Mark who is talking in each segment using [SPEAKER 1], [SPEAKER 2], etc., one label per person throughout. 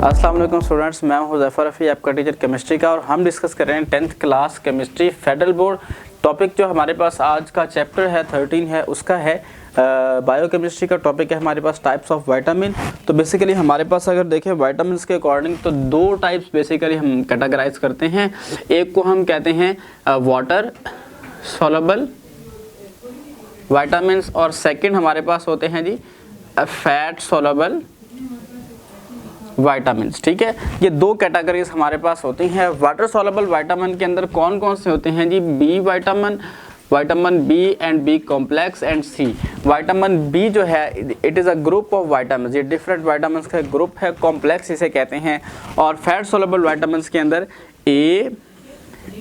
[SPEAKER 1] अस्सलाम वालेकुम स्टूडेंट्स, मैं हूं ज़फ़र रफ़ी, आपका टीचर केमिस्ट्री का। और हम डिस्कस कर रहे हैं 10th class chemistry federal board topic. जो हमारे पास आज का चैप्टर है 13 है, उसका है बायोकेमिस्ट्री का टॉपिक है हमारे पास टाइप्स ऑफ विटामिन। तो बेसिकली हमारे पास अगर देखें विटामिन के अकॉर्डिंग तो दो टाइप्स बेसिकली हम कैटेगराइज करते हैं। एक को हम कहते हैं वाटर सॉल्युबल विटामिन और सेकंड हमारे पास होते हैं जी फैट सॉल्युबल विटामिन्स। ठीक है, ये दो कैटेगरीज हमारे पास होती हैं। वाटर सॉल्युबल विटामिन के अंदर कौन कौन से होते हैं जी? B vitamin, vitamin B and B complex and C. Vitamin B जो है it is a group of vitamin, ये डिफरेंट विटामिन का ग्रुप है, कॉम्प्लेक्स इसे कहते हैं। और फैट सॉल्युबल विटामिन के अंदर ए,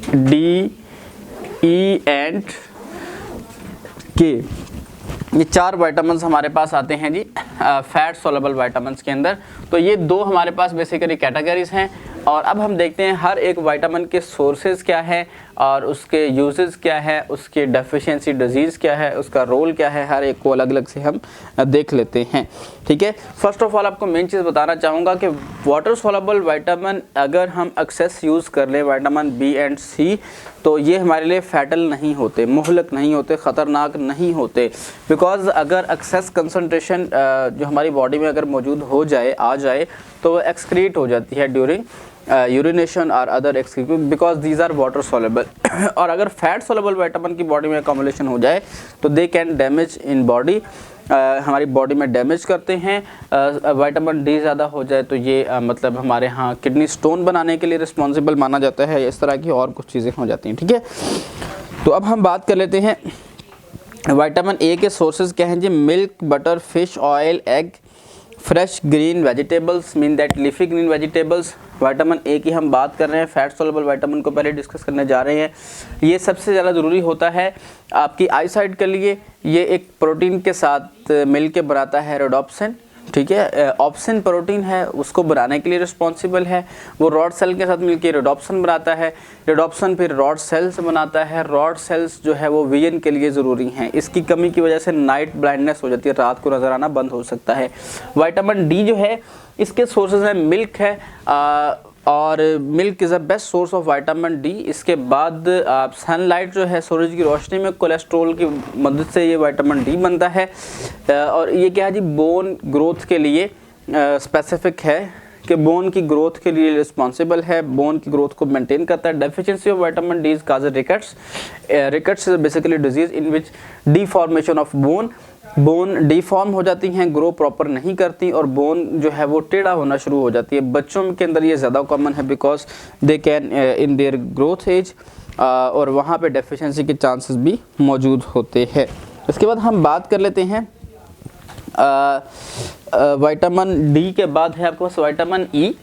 [SPEAKER 1] डी, ई एंड के, ये चार विटामिन हमारे पास आते हैं जी फैट सॉल्युबल विटामिन के अंदर। तो ये दो हमारे पास बेसिकली कैटेगरीज हैं। और अब हम देखते हैं हर एक विटामिन के सोर्सेज क्या है और उसके यूजेस क्या है, उसकी डेफिशिएंसी डिजीज़ क्या है, उसका रोल क्या है, हर एक को अलग अलग से हम देख लेते हैं। ठीक है, फर्स्ट ऑफ ऑल आपको मेन चीज़ बताना चाहूँगा कि वाटर सॉल्युबल विटामिन अगर हम एक्सेस यूज़ कर लें विटामिन बी एंड सी तो ये हमारे लिए फैटल नहीं होते, मुहलक नहीं होते, ख़तरनाक नहीं होते। बिकॉज अगर एक्सेस कंसनट्रेशन जो हमारी बॉडी में अगर मौजूद हो जाए, आ जाए, तो वो एक्सक्रीट हो जाती है ड्यूरिंग यूरिनेशन और other excrete, because these are water soluble. और अगर फैट सॉल्युबल विटामिन की बॉडी में अकोमोलेशन हो जाए तो they can damage in body, हमारी बॉडी में डैमेज करते हैं। विटामिन डी ज़्यादा हो जाए तो ये मतलब हमारे यहाँ किडनी स्टोन बनाने के लिए रिस्पॉन्सिबल माना जाता है। इस तरह की और कुछ चीज़ें हो जाती हैं। ठीक है, तो अब हम बात कर लेते हैं विटामिन ए के सोर्सेज क्या हैं जी? Milk, butter, fish oil, egg, fresh green vegetables mean that leafy green vegetables. Vitamin A की हम बात कर रहे हैं, फैट सॉल्युबल विटामिन को पहले डिस्कस करने जा रहे हैं। ये सबसे ज़्यादा ज़रूरी होता है आपकी आई साइट के लिए। ये एक प्रोटीन के साथ मिल के बनाता है रोडोप्सिन। ठीक है, ऑप्सिन प्रोटीन है, उसको बनाने के लिए रिस्पॉन्सिबल है। वो रॉड सेल के साथ मिलकर रोडोप्सिन बनाता है, रोडोप्सिन फिर रॉड सेल्स बनाता है। रॉड सेल्स जो है वो विजन के लिए ज़रूरी हैं। इसकी कमी की वजह से नाइट ब्लाइंडनेस हो जाती है, रात को नज़र आना बंद हो सकता है। विटामिन डी जो है इसके सोर्सेज हैं मिल्क है, और milk is a best source of vitamin D. इसके बाद सनलाइट जो है, सूरज की रोशनी में कोलेस्ट्रॉल की मदद से ये विटामिन डी बनता है। और ये क्या है जी? बोन ग्रोथ के लिए स्पेसिफिक है कि बोन की ग्रोथ के लिए रिस्पॉन्सिबल है, बोन की ग्रोथ को मेंटेन करता है। Deficiency of vitamin D is cause rickets. Rickets is basically disease in which deformation of bone deform हो जाती हैं, ग्रो प्रॉपर नहीं करती और बोन जो है वो टेढ़ा होना शुरू हो जाती है। बच्चों के अंदर ये ज़्यादा कॉमन है because they can in their growth age, और वहाँ पे डेफिशिएंसी के चांसेस भी मौजूद होते हैं। इसके बाद हम बात कर लेते हैं विटामिन डी के बाद है आपके पास विटामिन ई।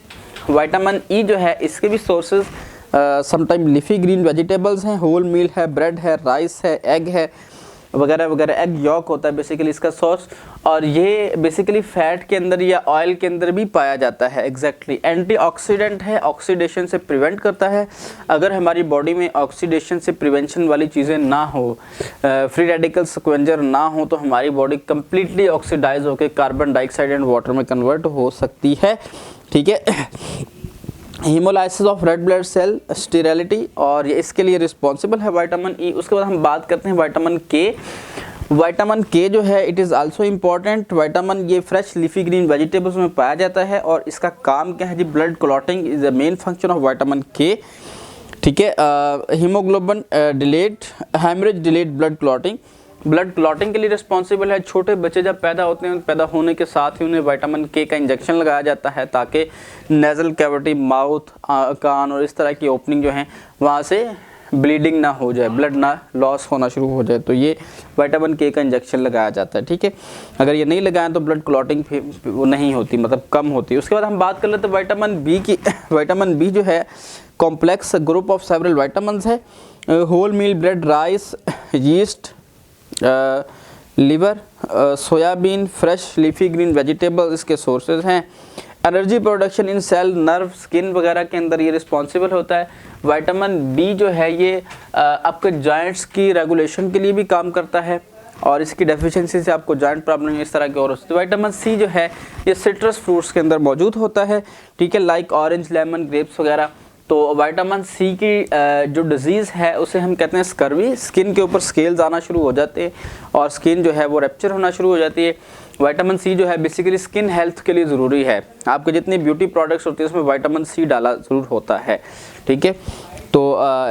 [SPEAKER 1] विटामिन ई जो है इसके भी sources sometime leafy green vegetables हैं, होल मील है, ब्रेड है, राइस है, एग है वगैरह वगैरह। एग यॉक होता है बेसिकली इसका सोर्स, और ये बेसिकली फैट के अंदर या ऑयल के अंदर भी पाया जाता है। एग्जैक्टली एंटीऑक्सीडेंट है, ऑक्सीडेशन से प्रिवेंट करता है। अगर हमारी बॉडी में ऑक्सीडेशन से प्रिवेंशन वाली चीज़ें ना हो, फ्री रेडिकल स्क्वेंजर ना हो, तो हमारी बॉडी कम्प्लीटली ऑक्सीडाइज होकर कार्बन डाइऑक्साइड एंड वाटर में कन्वर्ट हो सकती है। ठीक है, haemolysis of red blood cell sterility, और ये इसके लिए रिस्पॉन्सिबल है विटामिन ई। उसके बाद हम बात करते हैं विटामिन के। विटामिन के जो है it is also important vitamin. ये फ्रेश लीफी ग्रीन वेजिटेबल्स में पाया जाता है और इसका काम क्या है जी? Blood clotting is the main function of vitamin K. ठीक है, haemoglobin delayed, haemorrhage delayed blood clotting के लिए रिस्पॉन्सिबल है। छोटे बच्चे जब पैदा होते हैं, पैदा होने के साथ ही उन्हें विटामिन के का इंजेक्शन लगाया जाता है ताकि नेज़ल कैविटी, माउथ, कान और इस तरह की ओपनिंग जो है वहाँ से ब्लीडिंग ना हो जाए, ब्लड ना लॉस होना शुरू हो जाए, तो ये विटामिन के का इंजेक्शन लगाया जाता है। ठीक है, अगर ये नहीं लगाएं तो ब्लड क्लॉटिंग वो नहीं होती, मतलब कम होती है। उसके बाद हम बात कर लेते हैं विटामिन बी की। विटामिन बी जो है complex group of several vitamin है। Whole meal bread, rice, yeast, liver, soybean, fresh leafy green vegetable इसके सोर्सेज हैं। Energy production in cell, nerve, skin वगैरह के अंदर ये रिस्पॉन्सिबल होता है। विटामिन बी जो है ये आपके जॉइंट्स की रेगुलेशन के लिए भी काम करता है। और इसकी डेफिशिएंसी से आपको जॉइंट प्रॉब्लम इस तरह की और होती है। विटामिन सी जो है ये सिट्रस फ्रूट्स के अंदर मौजूद होता है, ठीक है, लाइक ऑरेंज, लेमन, ग्रेप्स वगैरह। तो विटामिन सी की जो डिजीज़ है उसे हम कहते हैं स्कर्वी। स्किन के ऊपर स्केल्स आना शुरू हो जाते हैं और स्किन जो है वो रैप्चर होना शुरू हो जाती है। विटामिन सी जो है बेसिकली स्किन हेल्थ के लिए ज़रूरी है। आपके जितनी ब्यूटी प्रोडक्ट्स होती है उसमें विटामिन सी डाला ज़रूर होता है, ठीक है। तो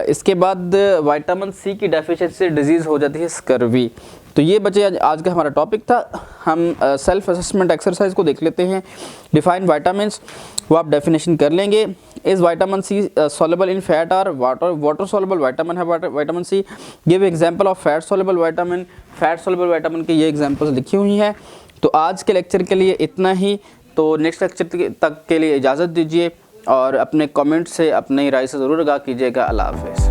[SPEAKER 1] इसके बाद विटामिन सी की डेफिशिएंसी से डिजीज़ हो जाती है स्कर्वी। तो ये बचे आज का हमारा टॉपिक था। हम सेल्फ असेसमेंट एक्सरसाइज को देख लेते हैं। डिफाइन विटामिन्स, वो आप डेफिनेशन कर लेंगे। Is vitamin C soluble in fat और वाटर सॉल्युबल विटामिन है vitamin C. Give example of fat soluble vitamin. Fat soluble vitamin की ये एग्जांपल्स लिखी हुई हैं। तो आज के लेक्चर के लिए इतना ही। तो नेक्स्ट लेक्चर तक के लिए इजाज़त दीजिए और अपने कमेंट से अपनी राय से ज़रूर आगाह कीजिएगा। अल्लाह हाफ़िज़।